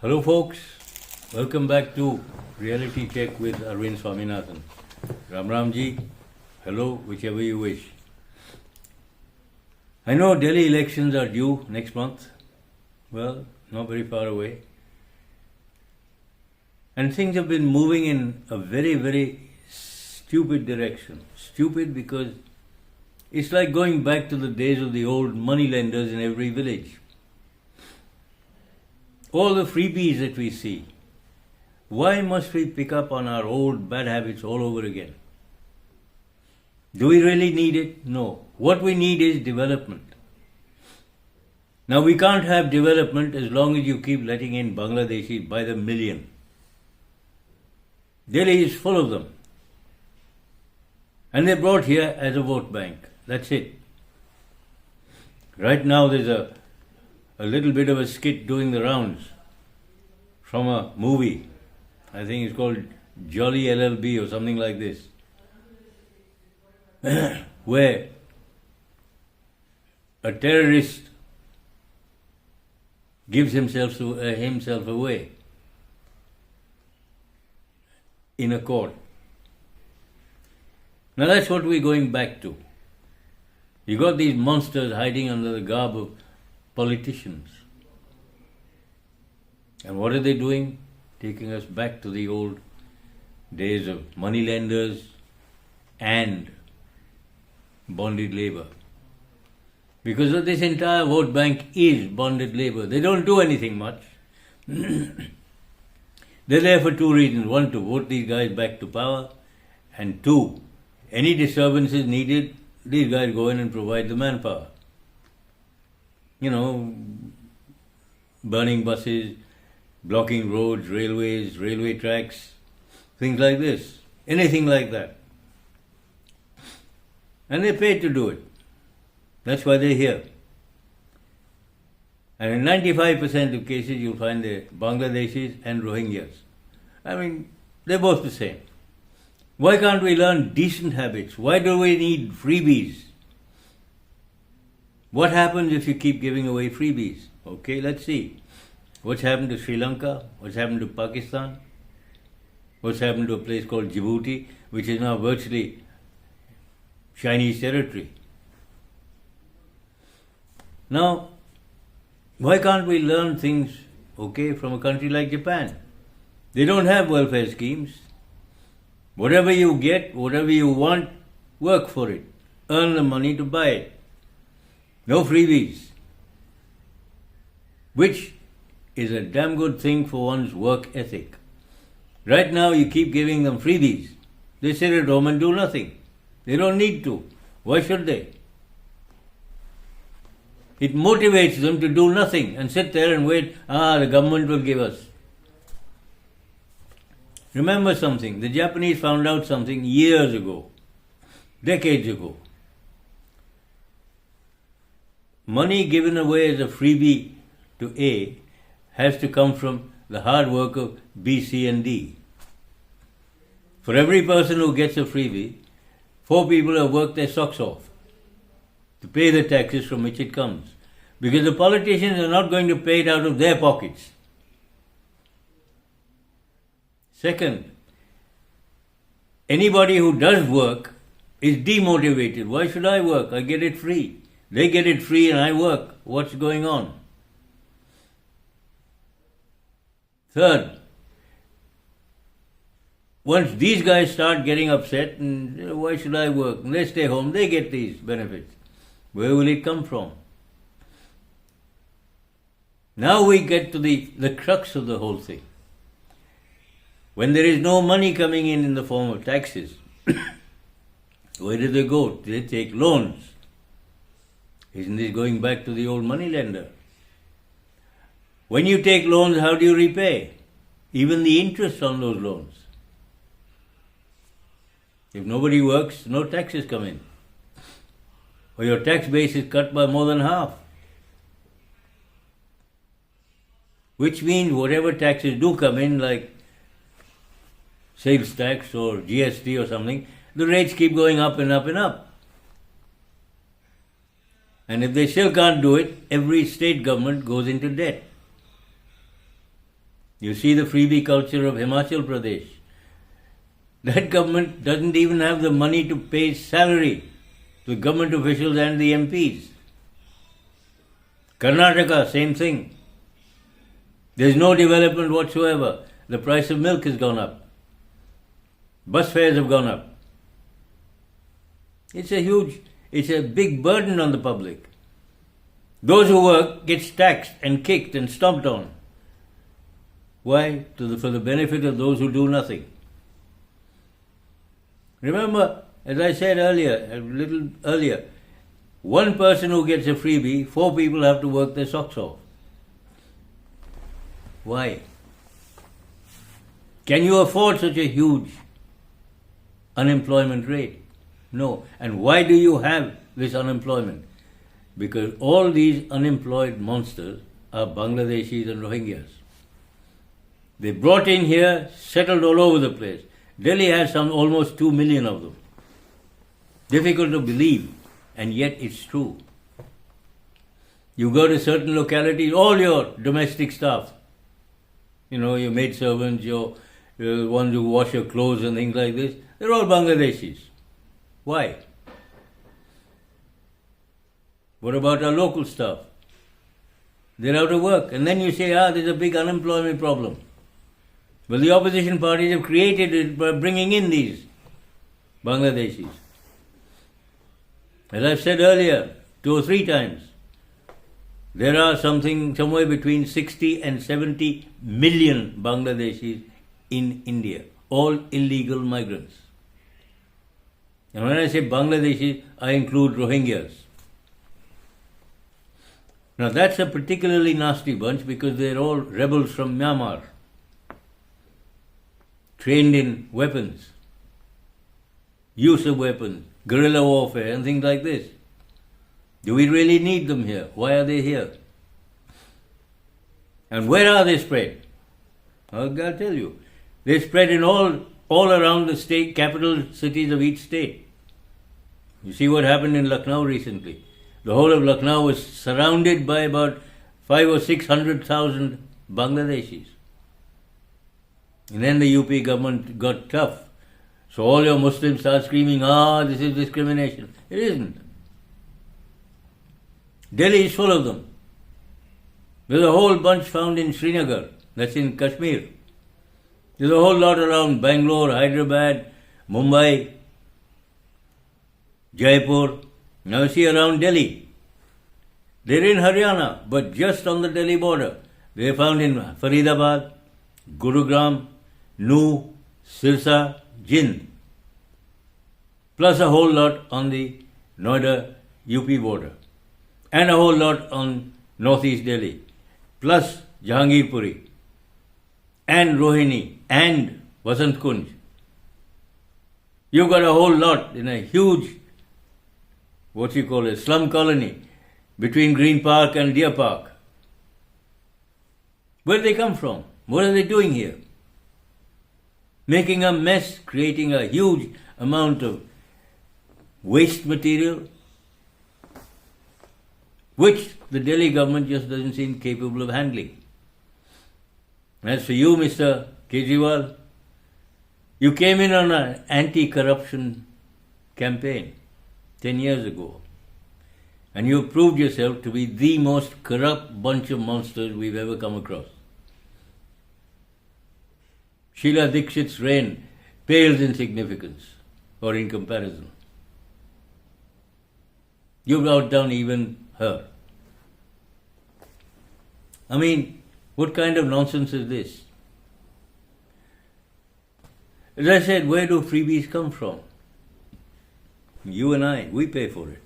Hello, folks. Welcome back to Reality Check with Arvind Swaminathan. Ram Ramji, hello, whichever you wish. I know Delhi elections are due next month. Well, not very far away. And things have been moving in a very, very stupid direction. Stupid because it's like going back to the days of the old money lenders in every village. All the freebies that we see. Why must we pick up on our old bad habits all over again? Do we really need it? No. What we need is development. Now we can't have development as long as you keep letting in Bangladeshis by the million. Delhi is full of them. And they're brought here as a vote bank. That's it. Right now there's a little bit of a skit doing the rounds from a movie. I think it's called Jolly LLB or something like this. Where a terrorist gives himself away in a court. Now that's what we're going back to. You got these monsters hiding under the garb of politicians. And what are they doing? Taking us back to the old days of money lenders and bonded labor. Because of this entire vote bank is bonded labor. They don't do anything much. They're there for two reasons. One, to vote these guys back to power. And two, any disturbances needed, these guys go in and provide the manpower. Burning buses, blocking roads, railways, railway tracks, things like this. Anything like that. And they're paid to do it. That's why they're here. And in 95% of cases, you'll find the Bangladeshis and Rohingyas. I mean, they're both the same. Why can't we learn decent habits? Why do we need freebies? What happens if you keep giving away freebies? Okay, let's see. What's happened to Sri Lanka? What's happened to Pakistan? What's happened to a place called Djibouti, which is now virtually Chinese territory? Now, why can't we learn things, from a country like Japan? They don't have welfare schemes. Whatever you get, whatever you want, work for it. Earn the money to buy it. No freebies. Which is a damn good thing for one's work ethic. Right now you keep giving them freebies. They sit at home and do nothing. They don't need to. Why should they? It motivates them to do nothing and sit there and wait, the government will give us. Remember something, the Japanese found out something years ago, decades ago. Money given away as a freebie to A has to come from the hard work of B, C and D. For every person who gets a freebie, 4 people have worked their socks off to pay the taxes from which it comes. Because the politicians are not going to pay it out of their pockets. Second, anybody who does work is demotivated. Why should I work? I get it free. They get it free and I work. What's going on? Third, once these guys start getting upset, and why should I work? And they stay home, they get these benefits. Where will it come from? Now we get to the crux of the whole thing. When there is no money coming in the form of taxes, where do they go? Do they take loans? Isn't this going back to the old money lender? When you take loans, how do you repay? Even the interest on those loans. If nobody works, no taxes come in. Or your tax base is cut by more than half. Which means whatever taxes do come in, like sales tax or GST or something, the rates keep going up and up and up. And if they still can't do it, every state government goes into debt. You see the freebie culture of Himachal Pradesh. That government doesn't even have the money to pay salary to government officials and the MPs. Karnataka, same thing. There's no development whatsoever. The price of milk has gone up. Bus fares have gone up. It's a big burden on the public. Those who work get taxed and kicked and stomped on. Why? For the benefit of those who do nothing. Remember, as I said earlier, a little earlier, one person who gets a freebie, 4 people have to work their socks off. Why? Can you afford such a huge unemployment rate? No. And why do you have this unemployment? Because all these unemployed monsters are Bangladeshis and Rohingyas. They brought in here, settled all over the place. Delhi has almost 2 million of them. Difficult to believe, and yet it's true. You go to certain localities, all your domestic staff, your maid servants, your ones who wash your clothes and things like this, they're all Bangladeshis. Why? What about our local staff? They're out of work. And then you say, there's a big unemployment problem. Well, the opposition parties have created it by bringing in these Bangladeshis. As I've said earlier, 2 or 3 times, there are somewhere between 60 and 70 million Bangladeshis in India, all illegal migrants. And when I say Bangladeshis, I include Rohingyas. Now that's a particularly nasty bunch because they're all rebels from Myanmar, trained in weapons, use of weapons, guerrilla warfare and things like this. Do we really need them here? Why are they here? And where are they spread? I'll tell you. They're spread in all around the state, capital cities of each state. You see what happened in Lucknow recently. The whole of Lucknow was surrounded by about 500,000 or 600,000 Bangladeshis. And then the UP government got tough. So all your Muslims start screaming, this is discrimination. It isn't. Delhi is full of them. There's a whole bunch found in Srinagar, that's in Kashmir. There's a whole lot around Bangalore, Hyderabad, Mumbai, Jaipur. Now you see around Delhi. They're in Haryana, but just on the Delhi border. They're found in Faridabad, Gurugram, Nuh, Sirsa, Jind. Plus a whole lot on the Noida UP border. And a whole lot on northeast Delhi. Plus Jahangirpuri. And Rohini. And Vasant Kunj. You've got a whole lot in a huge, slum colony between Green Park and Deer Park. Where do they come from? What are they doing here? Making a mess, creating a huge amount of waste material, which the Delhi government just doesn't seem capable of handling. As for you, Mr. Kejriwal, you came in on an anti-corruption campaign 10 years ago, and you proved yourself to be the most corrupt bunch of monsters we've ever come across. Sheila Dikshit's reign pales in significance or in comparison. You've outdone even her. I mean, what kind of nonsense is this? As I said, where do freebies come from? You and I, we pay for it.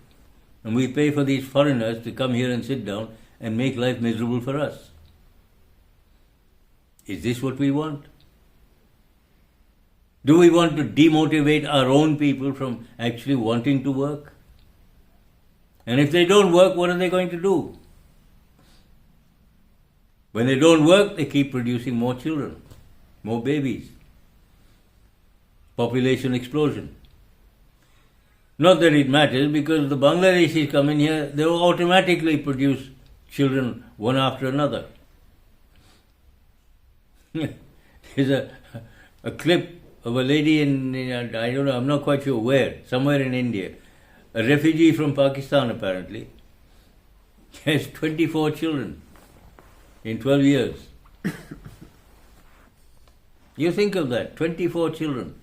And we pay for these foreigners to come here and sit down and make life miserable for us. Is this what we want? Do we want to demotivate our own people from actually wanting to work? And if they don't work, what are they going to do? When they don't work, they keep producing more children, more babies. Population explosion. Not that it matters, because the Bangladeshis come in here, they will automatically produce children one after another. There's a clip of a lady in, I don't know, I'm not quite sure where, somewhere in India, a refugee from Pakistan apparently, has 24 children in 12 years. You think of that, 24 children.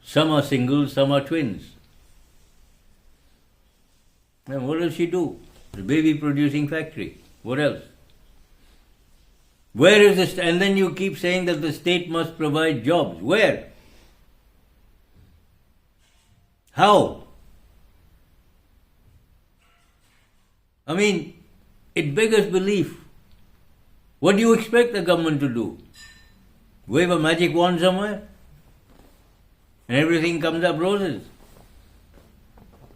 Some are singles, some are twins. And what does she do? The baby producing factory. What else? Where is this? And then you keep saying that the state must provide jobs. Where? How? I mean, it beggars belief. What do you expect the government to do? Wave a magic wand somewhere? And everything comes up roses?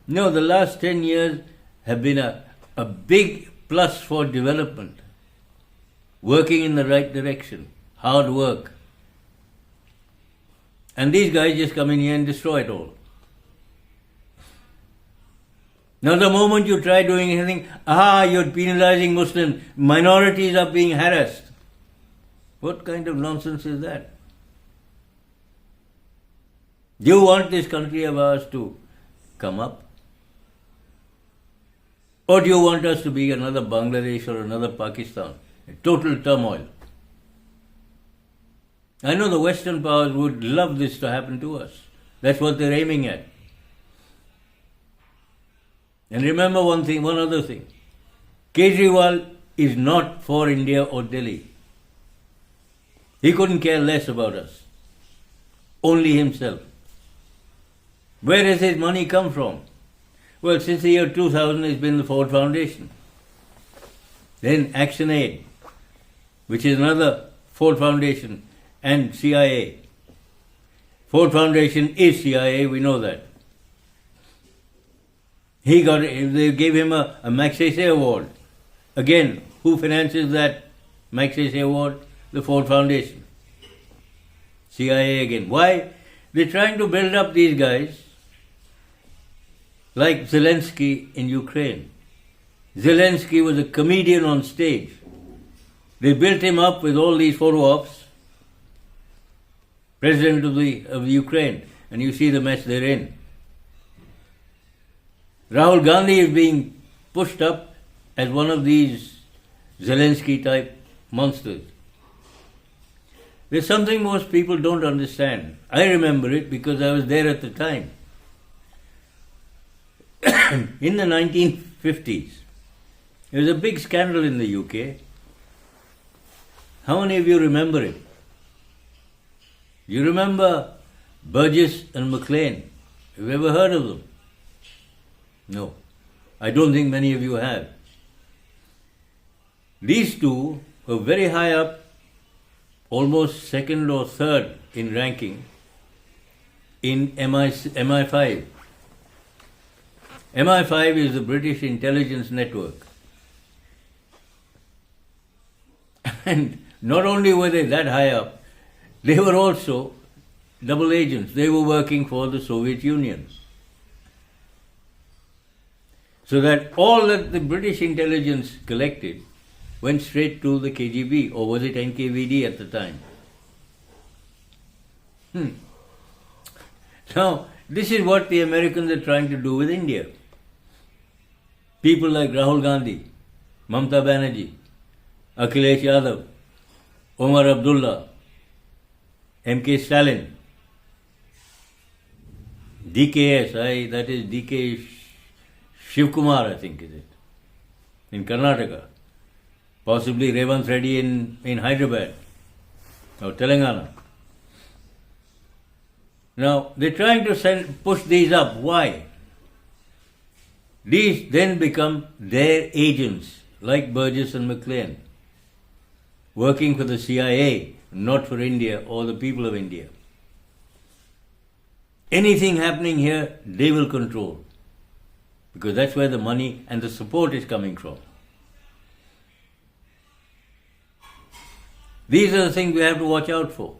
No, the last 10 years have been a big plus for development. Working in the right direction. Hard work. And these guys just come in here and destroy it all. Now the moment you try doing anything, you're penalizing Muslims. Minorities are being harassed. What kind of nonsense is that? Do you want this country of ours to come up? Or do you want us to be another Bangladesh or another Pakistan? Total turmoil. I know the Western powers would love this to happen to us. That's what they're aiming at. And remember one other thing. Kejriwal is not for India or Delhi. He couldn't care less about us. Only himself. Where has his money come from? Well, since the year 2000, it's been the Ford Foundation. Then Action Aid, which is another Ford Foundation, and CIA. Ford Foundation is CIA, we know that. They gave him a Magsaysay Award. Again, who finances that Magsaysay Award? The Ford Foundation. CIA again. Why? They're trying to build up these guys like Zelensky in Ukraine. Zelensky was a comedian on stage. They built him up with all these photo ops, president of Ukraine, and you see the mess they're in. Rahul Gandhi is being pushed up as one of these Zelensky type monsters. There's something most people don't understand. I remember it because I was there at the time. In the 1950s, there was a big scandal in the UK. How many of you remember it? You remember Burgess and McLean? Have you ever heard of them? No. I don't think many of you have. These two were very high up, almost second or third in ranking in MI5. MI5 is the British intelligence network. And not only were they that high up, they were also double agents. They were working for the Soviet Union. So that all that the British intelligence collected went straight to the KGB, or was it NKVD at the time? Now, this is what the Americans are trying to do with India. People like Rahul Gandhi, Mamata Banerjee, Akhilesh Yadav, Omar Abdullah, M.K. Stalin, DKS, that is DK Shivkumar, I think is it, in Karnataka. Possibly Revanth Reddy in Hyderabad or Telangana. Now, they're trying to push these up. Why? These then become their agents, like Burgess and McLean, working for the CIA, not for India or the people of India. Anything happening here, they will control, because that's where the money and the support is coming from. These are the things we have to watch out for.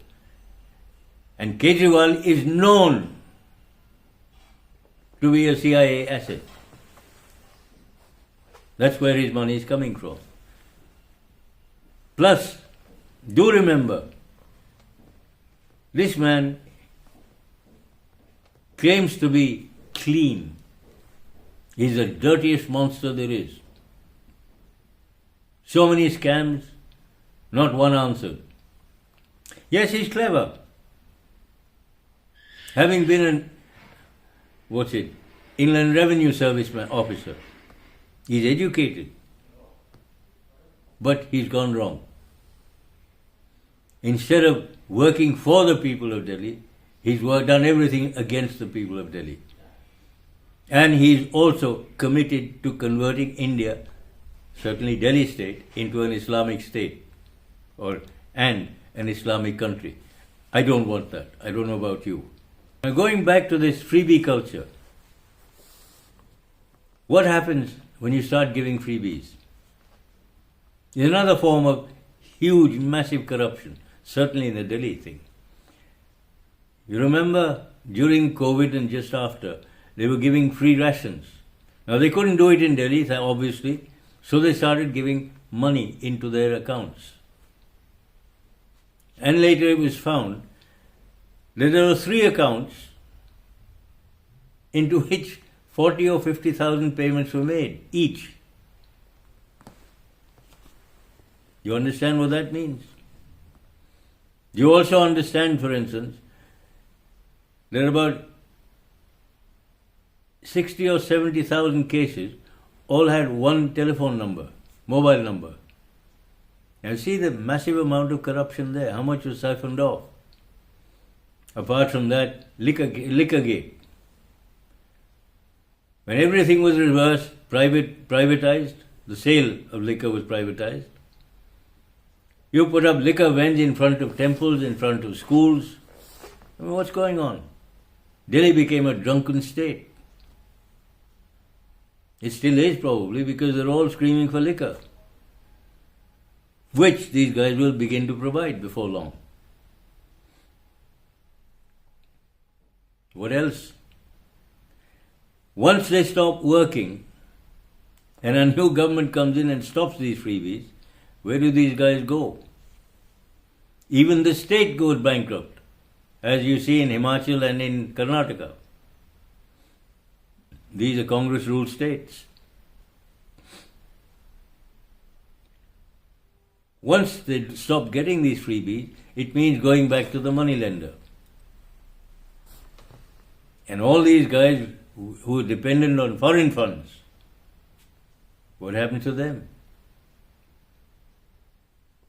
And Kejriwal is known to be a CIA asset. That's where his money is coming from. Plus, Do remember, this man claims to be clean. He's the dirtiest monster there is. So many scams, not one answered. Yes, he's clever. Having been Inland Revenue Service officer, he's educated. But he's gone wrong. Instead of working for the people of Delhi, he's done everything against the people of Delhi. And he's also committed to converting India, certainly Delhi state, into an Islamic state and an Islamic country. I don't want that. I don't know about you. Now going back to this freebie culture, what happens when you start giving freebies? It's another form of huge, massive corruption, certainly in the Delhi thing. You remember during COVID and just after, they were giving free rations. Now they couldn't do it in Delhi, obviously, so they started giving money into their accounts. And later it was found that there were 3 accounts into which 40 or 50,000 payments were made, each. You understand what that means? You also understand, for instance, there are about 60 or 70,000 cases all had one telephone number, mobile number. And see the massive amount of corruption there, how much was siphoned off. Apart from that, Liquorgate. When everything was reversed, privatized, the sale of liquor was privatized. You put up liquor vends in front of temples, in front of schools. I mean, what's going on? Delhi became a drunken state. It still is probably because they're all screaming for liquor, which these guys will begin to provide before long. What else? Once they stop working and a new government comes in and stops these freebies, where do these guys go? Even the state goes bankrupt, as you see in Himachal and in Karnataka. These are Congress-ruled states. Once they stop getting these freebies, it means going back to the moneylender. And all these guys who are dependent on foreign funds, what happens to them?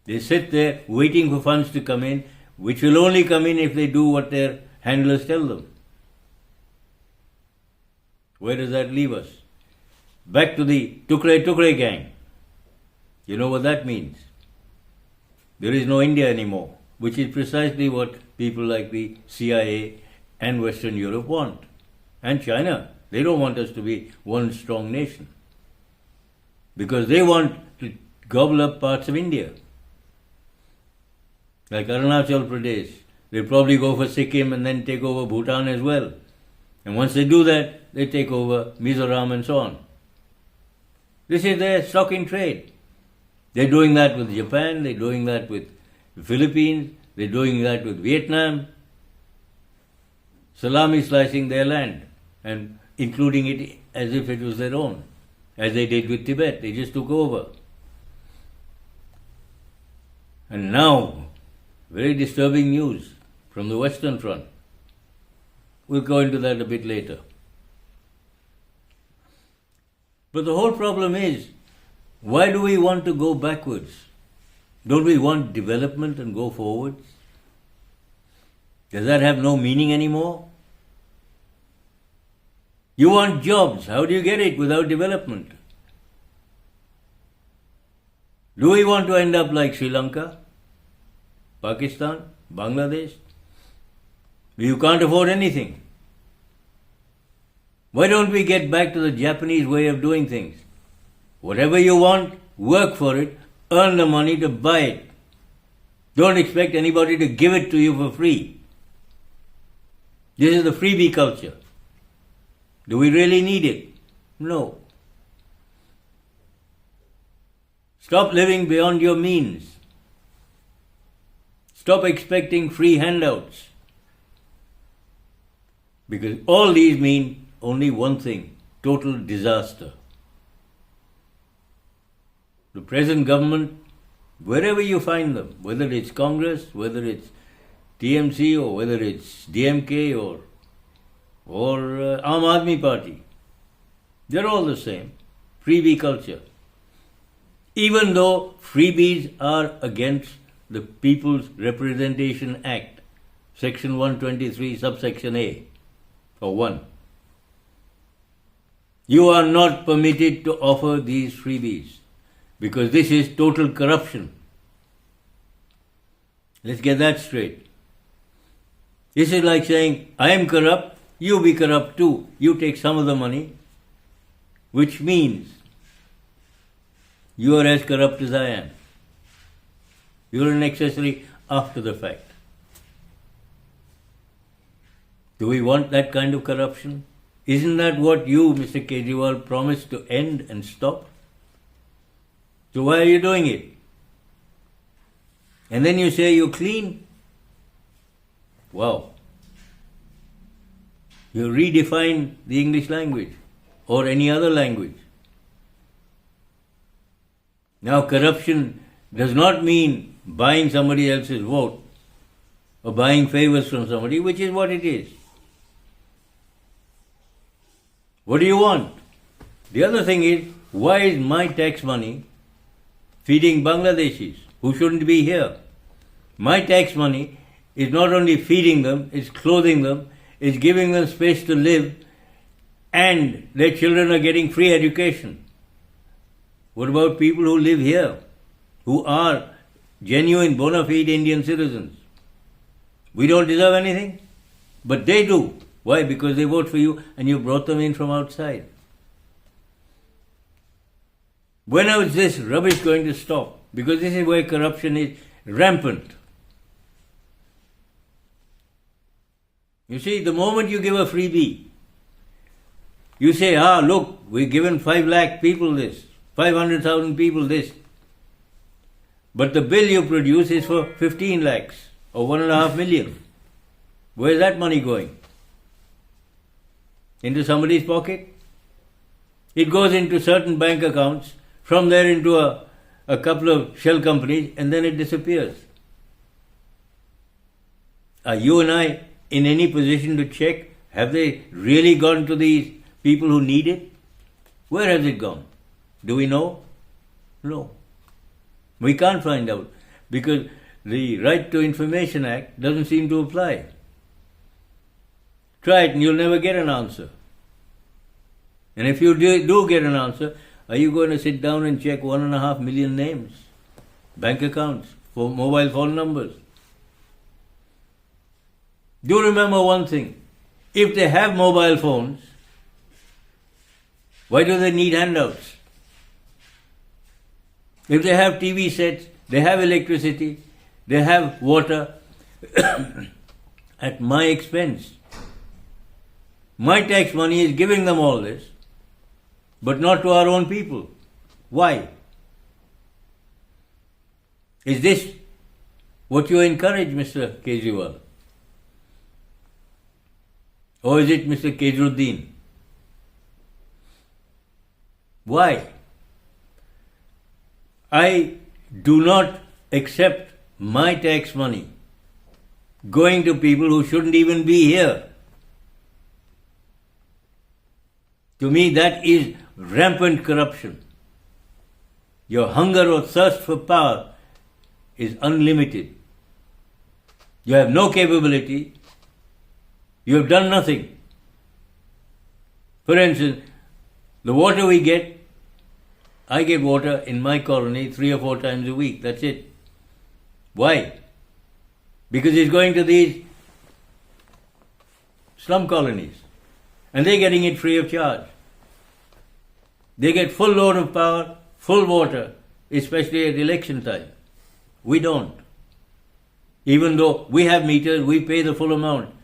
They sit there waiting for funds to come in, which will only come in if they do what their handlers tell them. Where does that leave us? Back to the Tukre gang. You know what that means? There is no India anymore, which is precisely what people like the CIA and Western Europe want. And China. They don't want us to be one strong nation. Because they want to gobble up parts of India. Like Arunachal Pradesh. They'll probably go for Sikkim and then take over Bhutan as well. And once they do that, they take over Mizoram and so on. This is their stock in trade. They're doing that with Japan, they're doing that with the Philippines, they're doing that with Vietnam. Salami slicing their land and including it as if it was their own, as they did with Tibet. They just took over. And now, very disturbing news from the Western Front. We'll go into that a bit later. But the whole problem is, why do we want to go backwards? Don't we want development and go forwards? Does that have no meaning anymore? You want jobs. How do you get it without development? Do we want to end up like Sri Lanka, Pakistan, Bangladesh? You can't afford anything. Why don't we get back to the Japanese way of doing things? Whatever you want, work for it, earn the money to buy it. Don't expect anybody to give it to you for free. This is the freebie culture. Do we really need it? No. Stop living beyond your means. Stop expecting free handouts. Because all these mean only one thing: total disaster. The present government, wherever you find them, whether it's Congress, whether it's TMC, or whether it's DMK or Aam Aadmi Party, they're all the same. Freebie culture. Even though freebies are against the People's Representation Act, Section 123, subsection A, or 1. You are not permitted to offer these freebies because this is total corruption. Let's get that straight. This is like saying, I am corrupt, you be corrupt too. You take some of the money, which means you are as corrupt as I am. You are an accessory after the fact. Do we want that kind of corruption? Isn't that what you, Mr. Kejriwal, promised to end and stop? So why are you doing it? And then you say you're clean? Wow. You redefine the English language or any other language. Now, corruption does not mean buying somebody else's vote or buying favors from somebody, which is what it is. What do you want? The other thing is, why is my tax money feeding Bangladeshis who shouldn't be here? My tax money is not only feeding them, it's clothing them, it's giving them space to live, and their children are getting free education. What about people who live here, who are genuine, bona fide Indian citizens? We don't deserve anything, but they do. Why? Because they vote for you and you brought them in from outside. When is this rubbish going to stop? Because this is where corruption is rampant. You see, the moment you give a freebie, you say, look, we've given 5 lakh people this, 500,000 people this. But the bill you produce is for 15 lakhs or 1.5 million. Where's that money going? Into somebody's pocket? It goes into certain bank accounts, from there into a couple of shell companies, and then it disappears. Are you and I in any position to check, have they really gone to these people who need it? Where has it gone? Do we know? No. We can't find out because the Right to Information Act doesn't seem to apply. Try it and you'll never get an answer. And if you do get an answer, are you going to sit down and check 1.5 million names, bank accounts, for mobile phone numbers? Do remember one thing. If they have mobile phones, why do they need handouts? If they have TV sets, they have electricity, they have water at my expense. My tax money is giving them all this, but not to our own people. Why? Is this what you encourage, Mr. Kejriwal? Or is it Mr. Kejruddin? Why? I do not accept my tax money going to people who shouldn't even be here. To me, that is rampant corruption. Your hunger or thirst for power is unlimited. You have no capability. You have done nothing. For instance, the water we get, I get water in my colony 3 or 4 times a week. That's it. Why? Because it's going to these slum colonies. And they're getting it free of charge. They get full load of power, full water, especially at election time. We don't. Even though we have meters, we pay the full amount.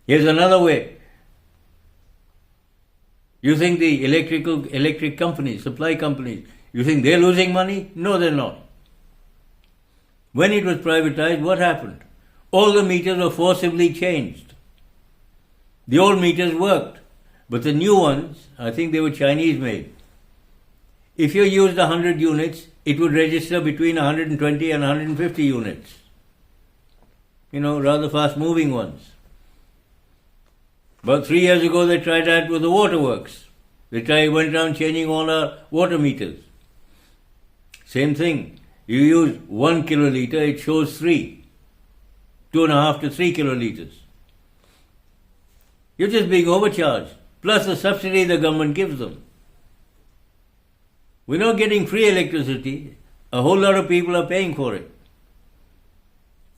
Here's another way. You think the electric companies, supply companies, you think they're losing money? No, they're not. When it was privatized, what happened? All the meters were forcibly changed. The old meters worked, but the new ones, I think they were Chinese made. If you used 100 units, it would register between 120 and 150 units. Rather fast moving ones. About 3 years ago, they tried that with the waterworks. They went around changing all our water meters. Same thing. You use 1 kiloliter, it shows 3. 2.5 to 3 kiloliters. You're just being overcharged. Plus the subsidy the government gives them. We're not getting free electricity. A whole lot of people are paying for it.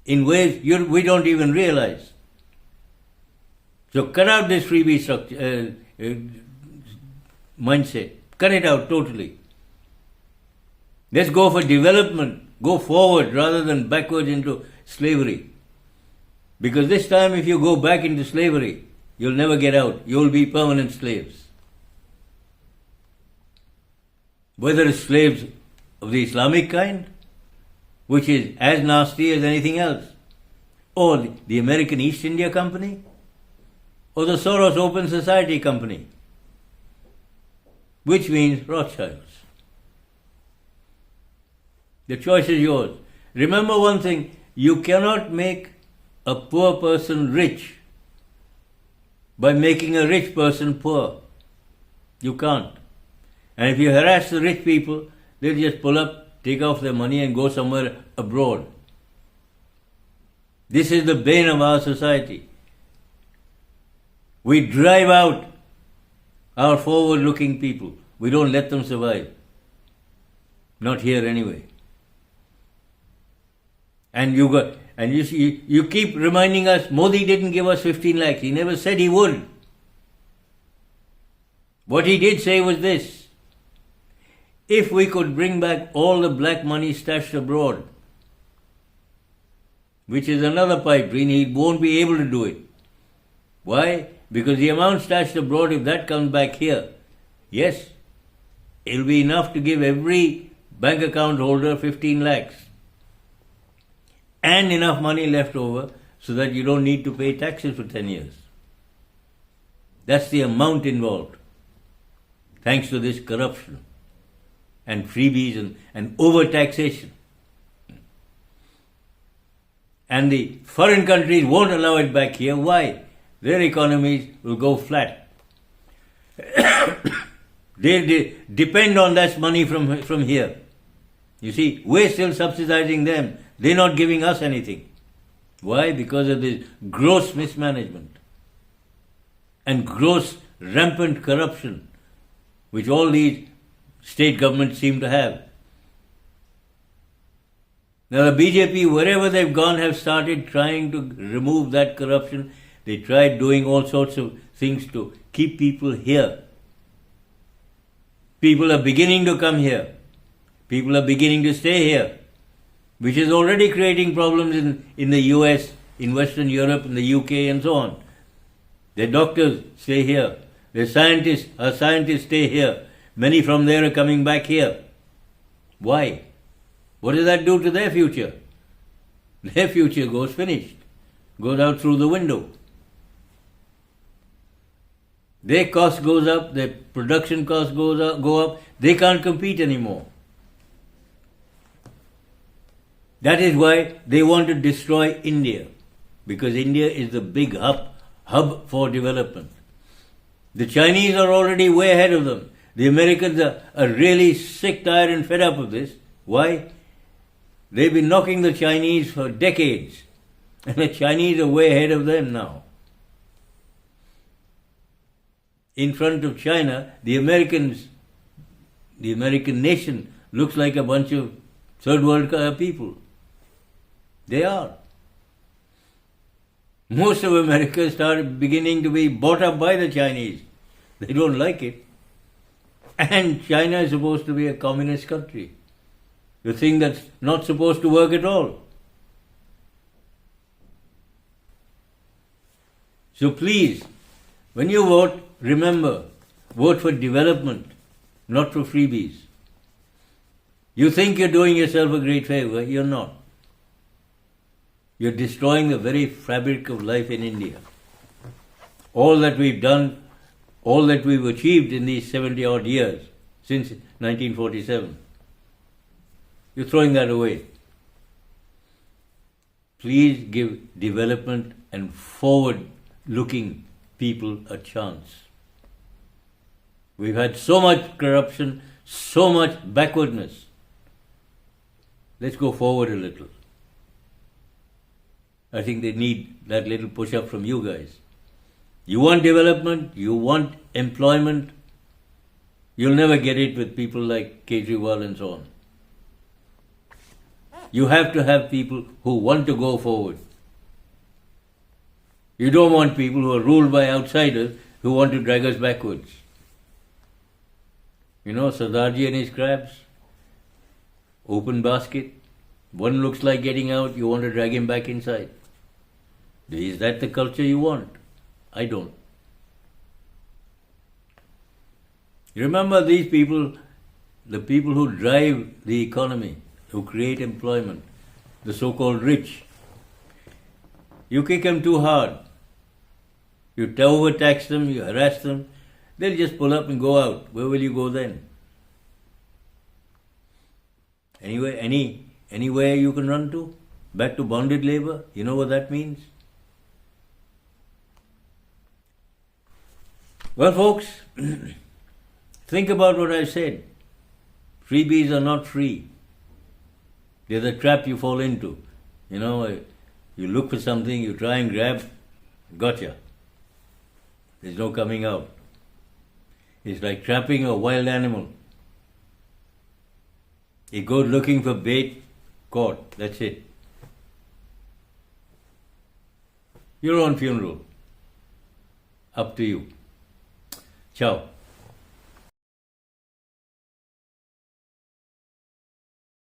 In ways we don't even realize. So cut out this freebie structure, mindset. Cut it out totally. Let's go for development. Go forward rather than backwards into slavery. Because this time if you go back into slavery, you'll never get out. You'll be permanent slaves. Whether it's slaves of the Islamic kind, which is as nasty as anything else, or the American East India Company, or the Soros Open Society Company, which means Rothschilds. The choice is yours. Remember one thing, you cannot make a poor person rich by making a rich person poor. You can't. And if you harass the rich people, they'll just pull up, take off their money and go somewhere abroad. This is the bane of our society. We drive out our forward-looking people. We don't let them survive. Not here anyway. And you keep reminding us, Modi didn't give us 15 lakhs. He never said he would. What he did say was this: if we could bring back all the black money stashed abroad, which is another pipe dream, he won't be able to do it. Why? Because the amount stashed abroad, if that comes back here, yes, it'll be enough to give every bank account holder 15 lakhs. And enough money left over so that you don't need to pay taxes for 10 years. That's the amount involved. Thanks to this corruption and freebies and over-taxation. And the foreign countries won't allow it back here. Why? Their economies will go flat. They depend on that money from here. You see, we're still subsidizing them. They're not giving us anything. Why? Because of this gross mismanagement and gross rampant corruption which all these state governments seem to have. Now the BJP, wherever they've gone, have started trying to remove that corruption. They tried doing all sorts of things to keep people here. People are beginning to come here. People are beginning to stay here, which is already creating problems in the US, in Western Europe, in the UK and so on. Their doctors stay here. Their scientists stay here. Many from there are coming back here. Why? What does that do to their future? Their future goes finished, goes out through the window. Their cost goes up, their production costs go up, they can't compete anymore. That is why they want to destroy India, because India is the big hub for development. The Chinese are already way ahead of them. The Americans are really sick, tired and fed up of this. Why? They've been knocking the Chinese for decades, and the Chinese are way ahead of them now. In front of China, the American nation looks like a bunch of third world people. They are. Most of America started beginning to be bought up by the Chinese. They don't like it. And China is supposed to be a communist country. The thing that's not supposed to work at all. So please, when you vote, remember, vote for development, not for freebies. You think you're doing yourself a great favor, you're not. You're destroying the very fabric of life in India. All that we've done, all that we've achieved in these 70 odd years since 1947, you're throwing that away. Please give development and forward-looking people a chance. We've had so much corruption, so much backwardness. Let's go forward a little. I think they need that little push-up from you guys. You want development, you want employment, you'll never get it with people like Kejriwal and so on. You have to have people who want to go forward. You don't want people who are ruled by outsiders who want to drag us backwards. You know, Sardarji and his crabs, open basket, one looks like getting out, you want to drag him back inside. Is that the culture you want? I don't. Remember these people, the people who drive the economy, who create employment, the so-called rich. You kick them too hard. You overtax them, you harass them, they'll just pull up and go out. Where will you go then? Anyway, anywhere you can run to? Back to bonded labor? You know what that means? Well, folks, think about what I said. Freebies are not free. They're the trap you fall into. You know, you look for something, you try and grab, gotcha. There's no coming out. It's like trapping a wild animal. It goes looking for bait, caught. That's it. Your own funeral. Up to you. Ciao.